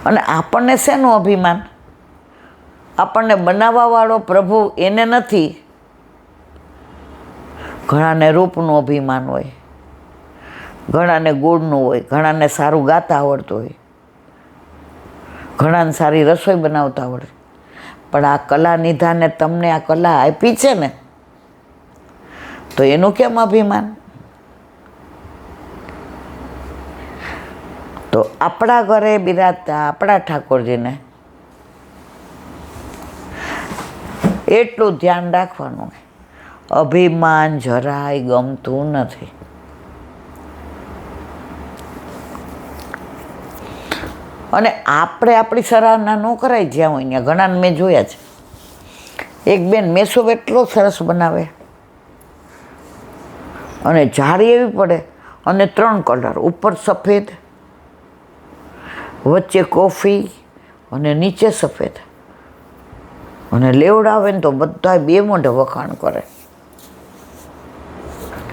અને આપણને શેનું અભિમાન? આપણને બનાવવાવાળો પ્રભુ એને નથી. ઘણાને રૂપનું અભિમાન હોય, ઘણાને ગુણનું હોય, ઘણાને સારું ગાતા આવડતું હોય, ઘણાને સારી રસોઈ બનાવતા આવડે. પણ આ કલા નિધાને તમને આ કલા આપી છે ને, તો એનું કેમ અભિમાન? તો આપણા ઘરે બિરાજતા આપણા ઠાકોરજીને એટલું ધ્યાન રાખવાનું, અભિમાન જરાય ગમતું નથી. અને આપણે આપણી સરાહના ન કરાય જ્યાં હોય ત્યાં. ઘણાને મેં જોયા છે, એક બેન મેસૂબ એટલો સરસ બનાવે અને જાળી એવી પડે, અને 3 કલર, ઉપર સફેદ, વચ્ચે કોફી અને નીચે સફેદ, અને લેવડાવે ને તો બધા 2 મોઢે વખાણ કરે.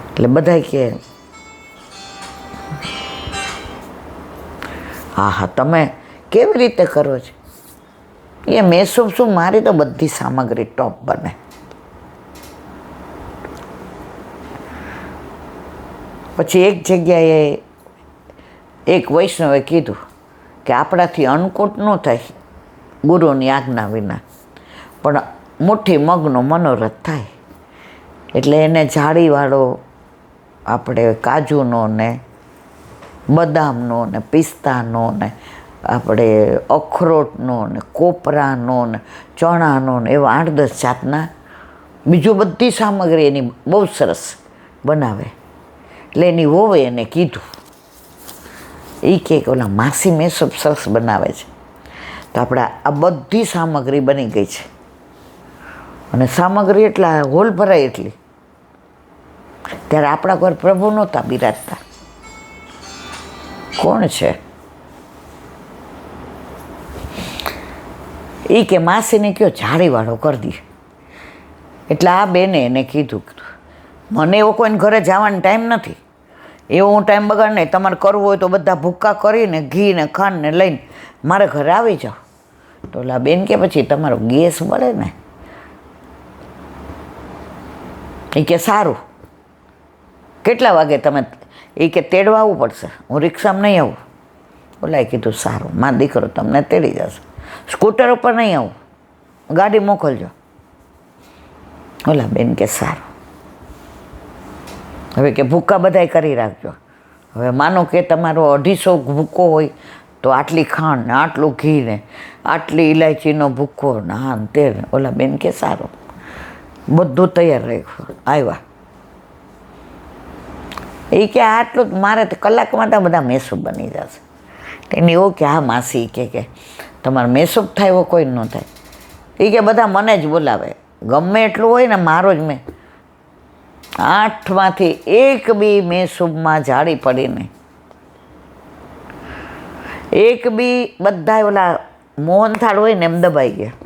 એટલે બધા કહે, હા હા તમે કેવી રીતે કરો છો? એ મેસૂબ શું, મારી તો બધી સામગ્રી ટોપ બને. પછી એક જગ્યાએ એક વૈષ્ણવે કીધું કે આપણાથી અન્નકૂટ ન થાય ગુરુની આજ્ઞા વિના, પણ મુઠ્ઠી મગનો મનોરથ થાય. એટલે એને જાળીવાળો આપણે કાજુનો ને બદામનો ને પિસ્તાનો ને આપણે અખરોટનો ને કોપરાનો ને ચણાનો ને એવા 8-10 જાતના બીજું બધી સામગ્રી એની બહુ સરસ બનાવે. એટલે એની વહુએ એને કીધું, એ કે ઓલા માસી મેસૂબ સરસ બનાવે છે. તો આપણે આ બધી સામગ્રી બની ગઈ છે, અને સામગ્રી એટલા હોલ ભરાય એટલી. ત્યારે આપણા ઘર પ્રભુ નહોતા બિરાજતા. કોણ છે? એ કે માસીને કયો જાળીવાળો કરી દે. એટલે આ બેને એને કીધું, મને એવો કોઈને ઘરે જવાનો ટાઈમ નથી, એવો હું ટાઈમ બગાડ નહીં. તમારે કરવું હોય તો બધા ભૂક્કા કરીને ઘી ને ખાંડ ને લઈને મારે ઘરે આવી જાઓ. તો ઓલા બેન કે પછી તમારો ગેસ મળે ને? એ કે સારું, કેટલા વાગે તમે? એ કે તેડવા આવવું પડશે, હું રિક્ષામાં નહીં આવું. ઓલાએ કીધું સારું, મારો દીકરો તમને તેડી જશે, સ્કૂટર ઉપર નહીં આવું, ગાડી મોકલજો. ઓલા બેન કે સારું. હવે કે ભૂક્કા બધાય કરી રાખજો. હવે માનો કે તમારો 250 ભૂક્કો હોય તો આટલી ખાંડ ને આટલું ઘી ને આટલી ઇલાયચીનો ભૂક્કો ને હા તે. ઓલા બેન કે સારું, બધું તૈયાર રાખ્યું. આવ્યા, એ કે આટલું મારે કલાકમાં તો બધા મેસૂબ બની જશે. એની એવું કે હા માસી કે તમારે મેસૂબ થાય એવો કોઈ ન થાય. એ કે બધા મને જ બોલાવે, ગમે એટલું હોય ને મારો જ. મેં 8માંથી 1 બી મેસૂબમાં જાળી પડી નહીં. 1 બી બધા ઓલા મોહનથાળ હોય ને એમ દબાઈ ગયા.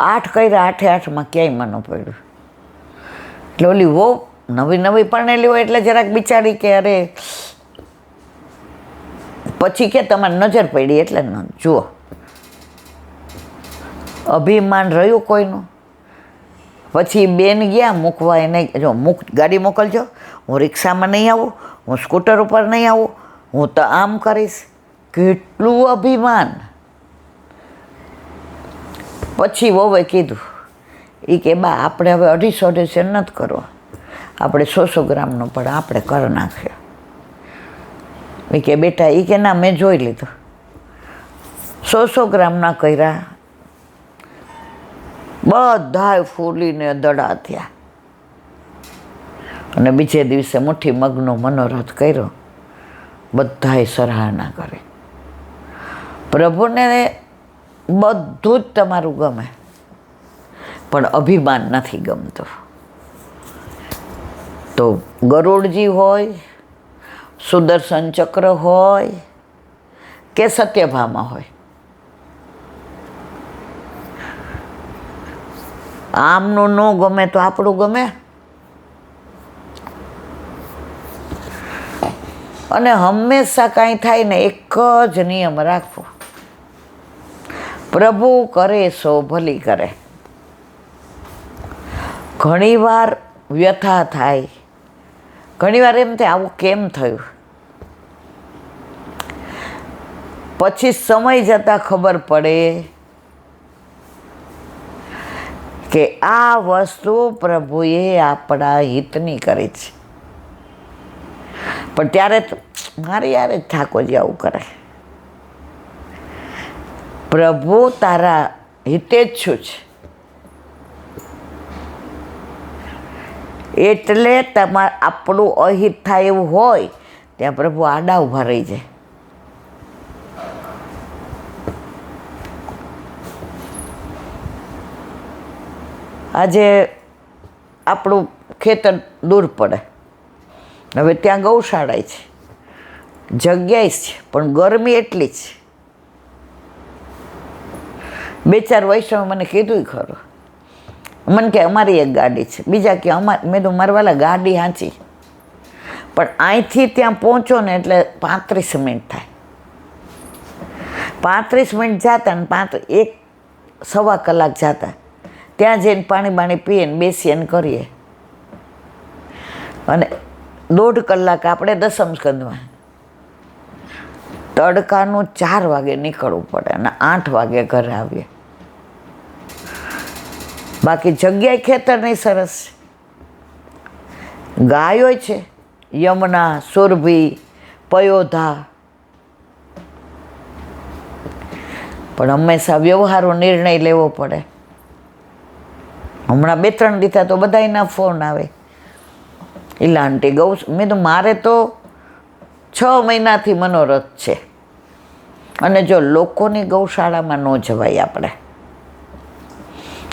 8 કર્યા, 8માં ક્યાંય મને પડ્યું. એટલે ઓલી વહુ નવી પરણેલી હોય એટલે જરાક બિચારી કે અરે, પછી કે તમારી નજર પડી એટલે ન જુઓ. અભિમાન રહ્યું કોઈનું. પછી બેન ગયા મૂકવા, એને જો ગાડી મોકલજો, હું રિક્ષામાં નહીં આવું, હું સ્કૂટર ઉપર નહીં આવું, હું તો આમ કરીશ. કેટલું અભિમાન. પછી વહુએ કીધું, એ કે બા આપણે હવે 250 નથી કરવા, આપણે 100 ગ્રામનો પણ આપણે કરી નાખ્યો. એ કે બેટા, એ કે ના મેં જોઈ લીધું, 100 ગ્રામના કર્યા, બધાય ફૂલીને દડા થયા. અને બીજે દિવસે મુઠ્ઠી મગનો મનોરથ કર્યો. બધાએ સરાહના કરી. પ્રભુને બધું જ તમારું ગમે, પણ અભિમાન નથી ગમતું. તો ગરુડજી હોય, સુદર્શન ચક્ર હોય કે સત્યભામા હોય, આમનું ન ગમે તો આપણું ગમે. અને હંમેશા કાંઈ થાય ને એક જ નિયમ રાખવો, પ્રભુ કરે સો ભલી કરે. ઘણીવાર વ્યથા થાય, ઘણીવાર એમ થાય આવું કેમ થયું, પછી સમય જતાં ખબર પડે કે આ વસ્તુ પ્રભુએ આપણા હિતની કરી છે. પણ ત્યારે મારે યારે જ ઠાકોરજી આવું કરે. પ્રભુ તારા હિતેચ્છુ છે, એટલે તમારે આપણું અહિત થાય એવું હોય ત્યાં પ્રભુ આડા ઊભા રહી જાય. આજે આપણું ખેતર દૂર પડે, હવે ત્યાં ગૌશાળા છે, જગ્યાએ છે, પણ ગરમી એટલી જ. 2-4 વૈષ્ણવ મને કીધું ખરું, મને કે અમારી એક ગાડી છે, બીજા કે મેં તો મારવાલા ગાડી હાંચી, પણ અહીંથી ત્યાં પહોંચો ને એટલે 35 મિનિટ થાય. 35 મિનિટ જતા ને 1-1.25 કલાક જતા, ત્યાં જઈને પાણી બાણી પીએ ને બેસીએ ને કરીએ, અને 1.5 કલાક આપણે દસમ સ્કંદમાં. તડકાનું 4 વાગે નીકળવું પડે અને 8 વાગે ઘરે આવીએ. બાકી જગ્યાએ ખેતરની સરસ છે, ગાયો છે, યમુના, સુરભી, પયોધા, પણ હંમેશા વ્યવહારો નિર્ણય લેવો પડે. હમણાં 2-3 દીધા તો બધાયના ફોન આવે, ઈલા આંટી ગૌ. મેં તો મારે તો 6 મહિનાથી મનોરથ છે, અને જો લોકોની ગૌશાળામાં ન જવાય.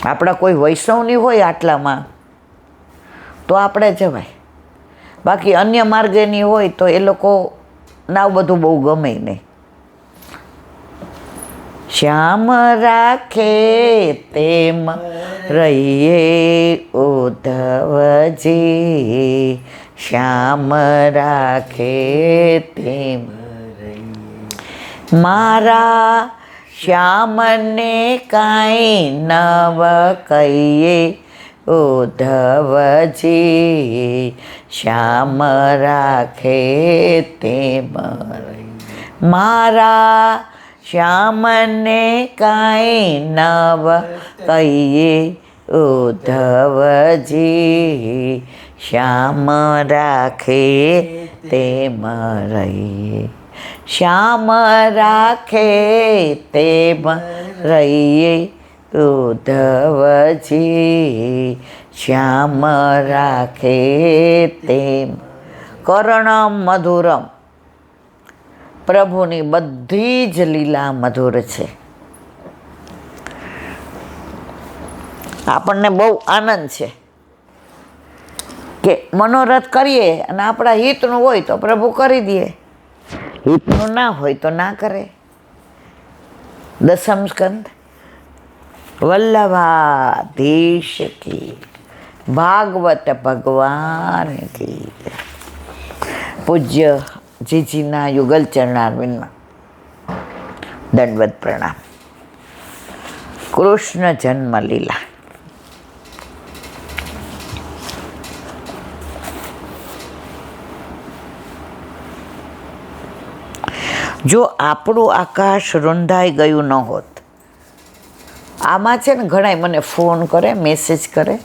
આપણા કોઈ વૈષ્ણવની હોય આટલામાં તો આપણે જવાય, બાકી અન્ય માર્ગેની હોય તો એ લોકો ના બધું બહુ ગમે નહીં. શ્યામ રાખે તેમ રહીએ ઉદ્ધવજી, શ્યામ રાખે તેમ મારા શ્યામને કાંઈ નવ કહીએ ઉદ્ધવજી, શ્યામ રાખે તેમ મારા શ્યામને કાંઈ નવ કહીએ ઉદ્ધવજી, શ્યામ રાખે તેમ રહીએ. શ્યામ રાખે તેમ રહીએ ઉદ્ધવજી, શ્યામ રાખે તેમ. કર્ણમ મધુરમ, પ્રભુની બધી જ લીલા મધુર છે. આપણને બહુ આનંદ છે કે મનોરથ કરીએ અને આપણા હિતનું હોય તો પ્રભુ કરી દે, હિતનું ના હોય તો ના કરે. દસમ સ્કંદ. વલ્લભાધીશ કી, ભાગવત ભગવાન કી. પૂજ્ય જીજીના યુગલ ચરણારવિંદમાં દંડવત પ્રણામ. કૃષ્ણ જન્મ લીલા. જો આપણું આકાશ રૂંધાઈ ગયું ન હોત. આમાં છે ને ઘણાય મને ફોન કરે, મેસેજ કરે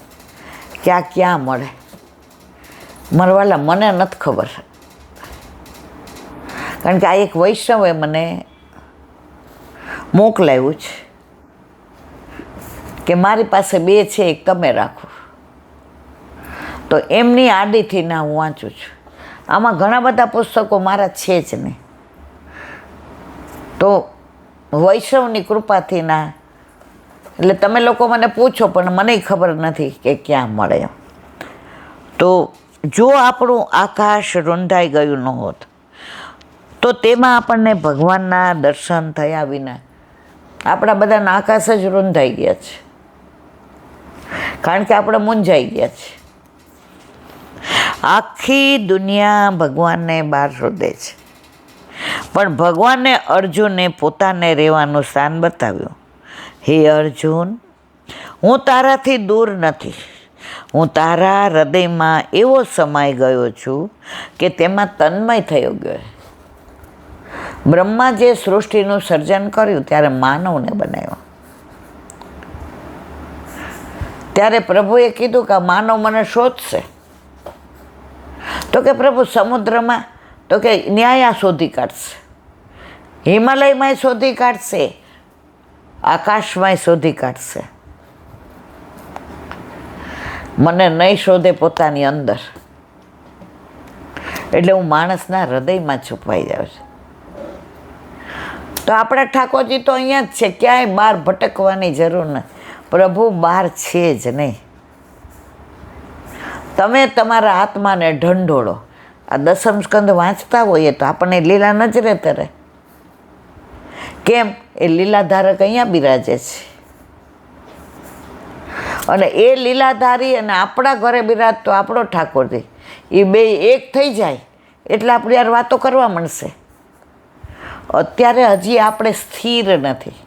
કે આ ક્યાં મળે. મરવાલા મને નથી ખબર, કારણ કે આ એક વૈષ્ણવે મને મોકલાવ્યું છે કે મારી પાસે 2 છે, એક તમે રાખો. તો એમની આડીથી ના હું વાંચું છું. આમાં ઘણા બધા પુસ્તકો મારા છે જ નહીં, તો વૈષ્ણવની કૃપાથી ના. એટલે તમે લોકો મને પૂછો પણ મને ખબર નથી કે ક્યાં મળે. તો જો આપણું આકાશ રૂંધાઈ ગયું ન હોત તો તેમાં આપણને ભગવાનના દર્શન થયા વિના આપણા બધાના આકાશ જ રૂંધાઈ ગયા છે, કારણ કે આપણે મૂંઝાઈ ગયા છે. આખી દુનિયા ભગવાનને બહાર શોધે છે, પણ ભગવાને અર્જુનને પોતાને રહેવાનું સ્થાન બતાવ્યું. હે અર્જુન, હું તારાથી દૂર નથી. હું તારા હૃદયમાં એવો સમાઈ ગયો છું કે તેમાં તન્મય થયો ગયો. બ્રહ્મા જે સૃષ્ટિનું સર્જન કર્યું ત્યારે માનવને બનાવ્યો. ત્યારે પ્રભુએ કીધું કે માનવ મને શોધશે. તો કે પ્રભુ સમુદ્રમાં, તો કે ન્યાયા શોધી કાઢશે, હિમાલયમાંય શોધી કાઢશે, આકાશમાંય શોધી કાઢશે. મને નહીં શોધે પોતાની અંદર. એટલે હું માણસના હૃદયમાં છુપાઈ જાઉં છું. તો આપણા ઠાકોરજી તો અહીંયા જ છે, ક્યાંય બહાર ભટકવાની જરૂર નથી. પ્રભુ બહાર છે જ નહીં. તમે તમારા આત્માને ઢંઢોળો. આ દસમ સ્કંદ વાંચતા હોઈએ તો આપણને લીલા નજરે તરે. કેમ? એ લીલાધારક અહીંયા બિરાજે છે, અને એ લીલાધારી અને આપણા ઘરે બિરાજતો આપણો ઠાકોરજી, એ બે એક થઈ જાય એટલે આપણે યાર વાતો કરવા મળશે. અત્યારે હજી આપણે સ્થિર નથી,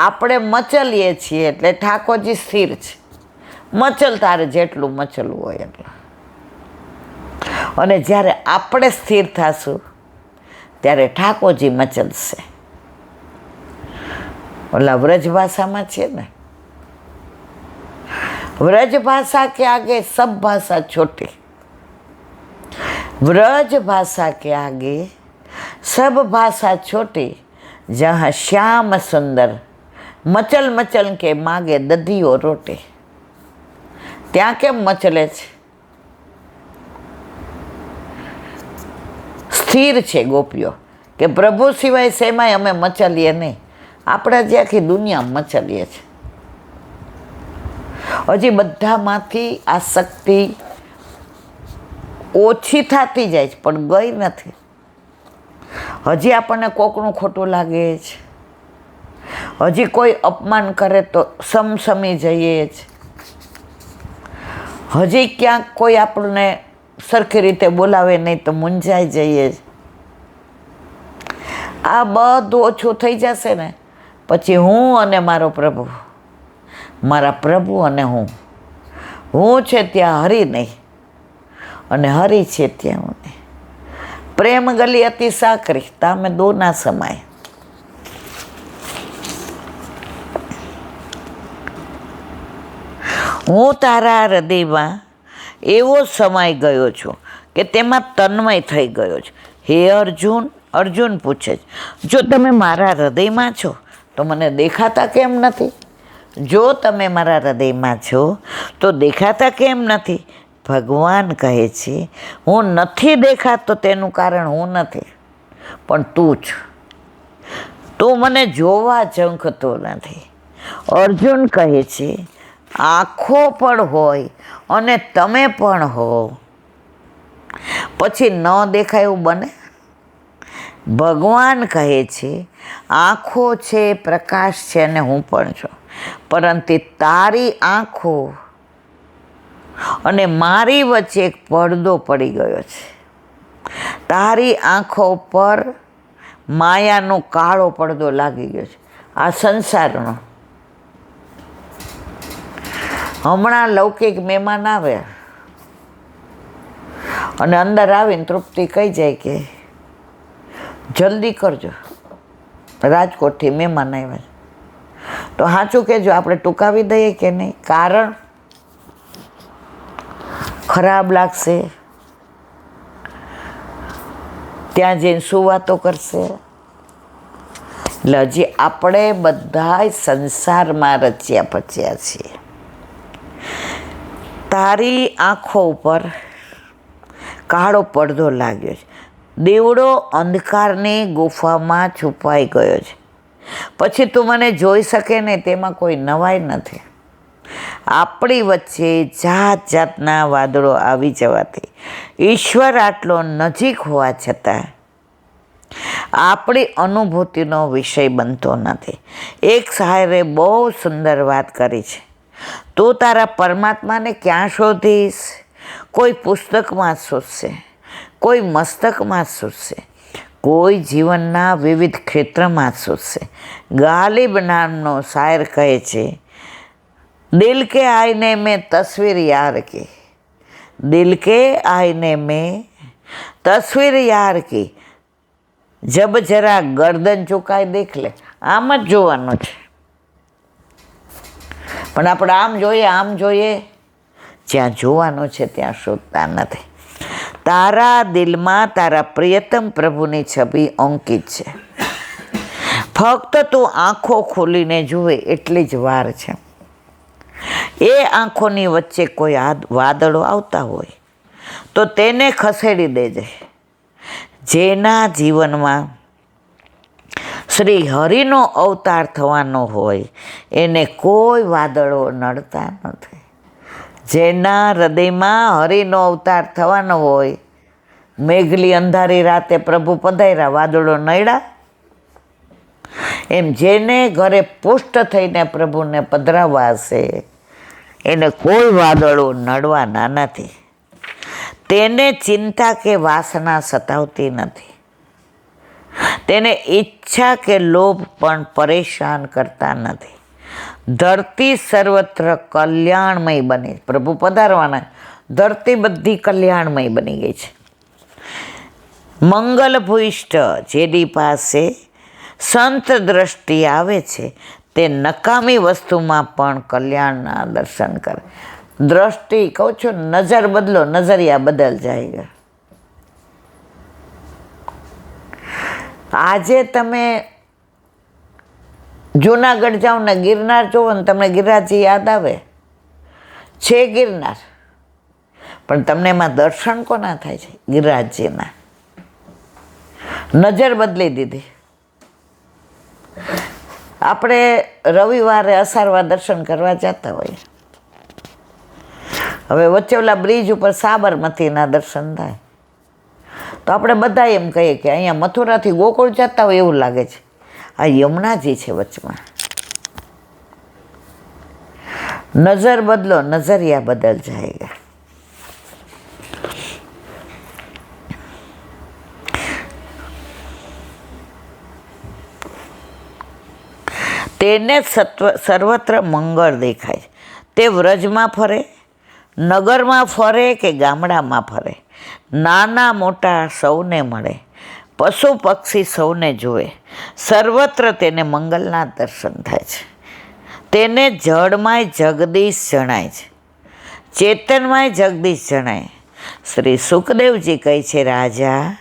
આપણે મચલીએ છીએ, એટલે ઠાકોરજી સ્થિર છે. મચલ તારે જેટલું મચલવું હોય એટલું. અને જ્યારે આપણે સ્થિર થશું ત્યારે ઠાકોરજી મચલશે. ઓલા વ્રજ ભાષામાં છે ને, વ્રજ भाषा के आगे सब भाषा छोटी. व्रज भाषा के आगे सब भाषा छोटी. जहाँ श्याम सुंदर मचल मचल के मागे दधियो रोटी. ત્યાં કેમ મચલે છે? સ્થિર છે ગોપીઓ કે પ્રભુ સિવાય શેમાંય અમે મચલીએ નહીં. આપણે જે આખી દુનિયા મચલીએ છીએ. હજી બધામાંથી આ શક્તિ ઓછી થતી જાય છે, પણ ગઈ નથી. હજી આપણને કોકનું ખોટું લાગે છે, હજી કોઈ અપમાન કરે તો સમસમી જઈએ છે, હજી ક્યાંક કોઈ આપણને સરખી રીતે બોલાવે નહીં તો મૂંઝાઈ જઈએ છે. આ બધું ઓછું થઈ જશે ને પછી હું અને મારો પ્રભુ, મારા પ્રભુ અને હું છે ત્યાં હરી નહીં, અને હરી છે ત્યાં હું નહીં. પ્રેમ ગલી અતિ સાકરી, તામે દો ના સમાય. હું તારા હૃદયમાં એવો સમાઈ ગયો છું કે તેમાં તન્મય થઈ ગયો છે. હે અર્જુન, અર્જુન પૂછે છે, જો તમે મારા હૃદયમાં છો તો મને દેખાતા કેમ નથી? જો તમે મારા હૃદયમાં છો તો દેખાતા કેમ નથી? ભગવાન કહે છે, હું નથી દેખાતો તેનું કારણ હું નથી, પણ તું જ. તું મને જોવા ઝંખતો નથી. અર્જુન કહે છે, આંખો પણ હોય અને તમે પણ હો, પછી ન દેખાય એવું બને? ભગવાન કહે છે, આંખો છે, પ્રકાશ છે, અને હું પણ છું, પરંતુ તારી આંખો અને મારી વચ્ચે એક પડદો પડી ગયો છે. તારી આંખો પર માયાનો કાળો પડદો લાગી ગયો છે, આ સંસારનો. હમણાં લૌકિક મહેમાન આવે અને અંદર આવીને તૃપ્તિ કહી જાય કે જલ્દી કરજો, રાજકોટથી મહેમાન આવ્યા છે. તો સાચું કહેજો, આપણે ટૂંકાવી દઈએ કે નહીં? કારણ ખરાબ લાગશે, ત્યાં જઈને શું વાતો કરશે. એટલે હજી આપણે બધા સંસારમાં રચ્યા પચ્યા છીએ. તારી આંખો ઉપર કાળો પડદો લાગ્યો છે, દીવડો અંધકારની ગુફામાં છુપાઈ ગયો છે. પછી તું મને જોઈ શકે ને, તેમાં કોઈ નવાઈ નથી. આપણી વચ્ચે જાત જાતના વાદળો આવી જવાથી ઈશ્વર આટલો નજીક હોવા છતાં આપણી અનુભૂતિનો વિષય બનતો નથી. એક શાયરે બહુ સુંદર વાત કરી છે, તું તારા પરમાત્માને ક્યાં શોધીશ? કોઈ પુસ્તકમાં શોધશે, કોઈ મસ્તકમાં શોધશે, કોઈ જીવનના વિવિધ ક્ષેત્રમાં શોધશે. ગાલિબ નામનો શાયર કહે છે, દિલ કે આईने में तस्वीर यार की, दिल के आईने में तस्वीर यार की, જબ જરા ગરદન ચુકાઈ દેખ લે. આમ જ જોવાનું છે. પણ આપણે આમ જોઈએ, જ્યાં જોવાનું છે ત્યાં શોધતા નથી. તારા દિલમાં તારા પ્રિયતમ પ્રભુની છબી અંકિત છે. ફક્ત તું આંખો ખોલીને જુએ એટલી જ વાર છે. એ આંખોની વચ્ચે કોઈ વાદળો આવતા હોય તો તેને ખસેડી દેજે. જેના જીવનમાં શ્રી હરિનો અવતાર થવાનો હોય એને કોઈ વાદળો નડતા નથી. જેના હૃદયમાં હરિનો અવતાર થવાનો હોય, મેઘલી અંધારી રાતે પ્રભુ પધાર્યા, વાદળો નડ્યા? એમ જેને ઘરે પુષ્ટ થઈને પ્રભુને પધરાવવા હશે એને કોઈ વાદળો નડવાના નથી. તેને ચિંતા કે વાસના સતાવતી નથી. તેને ઈચ્છા કે લોભ પણ પરેશાન કરતા નથી. ધરતી સર્વત્ર કલ્યાણમય બની, પ્રભુ પધારવાના, ધરતી બધી કલ્યાણમય બની ગઈ છે. મંગલ ભૂઈષ્ઠ જેની પાસે સંત દ્રષ્ટિ આવે છે તે નકામી વસ્તુમાં પણ કલ્યાણના દર્શન કરે. દ્રષ્ટિ કહું છું, નજર બદલો, નજરિયા બદલ જાય. આજે તમે જુનાગઢ જાઓ ને ગિરનાર જોવો ને તમને ગિરિરાજજી યાદ આવે છે, ગિરનાર, પણ તમને એમાં દર્શન કોના થાય છે? ગિરિરાજજીના. નજર બદલી દીધી. આપણે રવિવારે અસારવા દર્શન કરવા જતા હોઈએ, હવે વચ્ચે ઓલા બ્રિજ ઉપર સાબરમતીના દર્શન થાય તો આપણે બધા એમ કહીએ કે અહીંયા મથુરાથી ગોકુળ જતા હોય એવું લાગે છે. આ યમુનાજી છે વચમાં. નજર બદલો, નજરિયા બદલ જાયગા. તેને સર્વત્ર મંગળ દેખાય. તે વ્રજમાં ફરે, નગરમાં ફરે કે ગામડામાં ફરે, નાના મોટા સૌને મળે, પશુ પક્ષી સૌને જુએ, સર્વત્ર તેને મંગલના દર્શન થાય છે. તેને જળમાંય જગદીશ જણાય છે, ચેતનમાંય જગદીશ જણાય. શ્રી સુખદેવજી કહે છે, રાજા,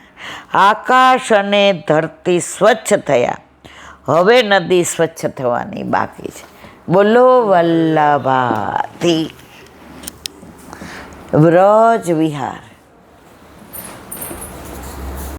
આકાશ અને ધરતી સ્વચ્છ થયા, હવે નદી સ્વચ્છ થવાની બાકી છે. બોલો વલ્લભાથી વ્રજ વિહાર.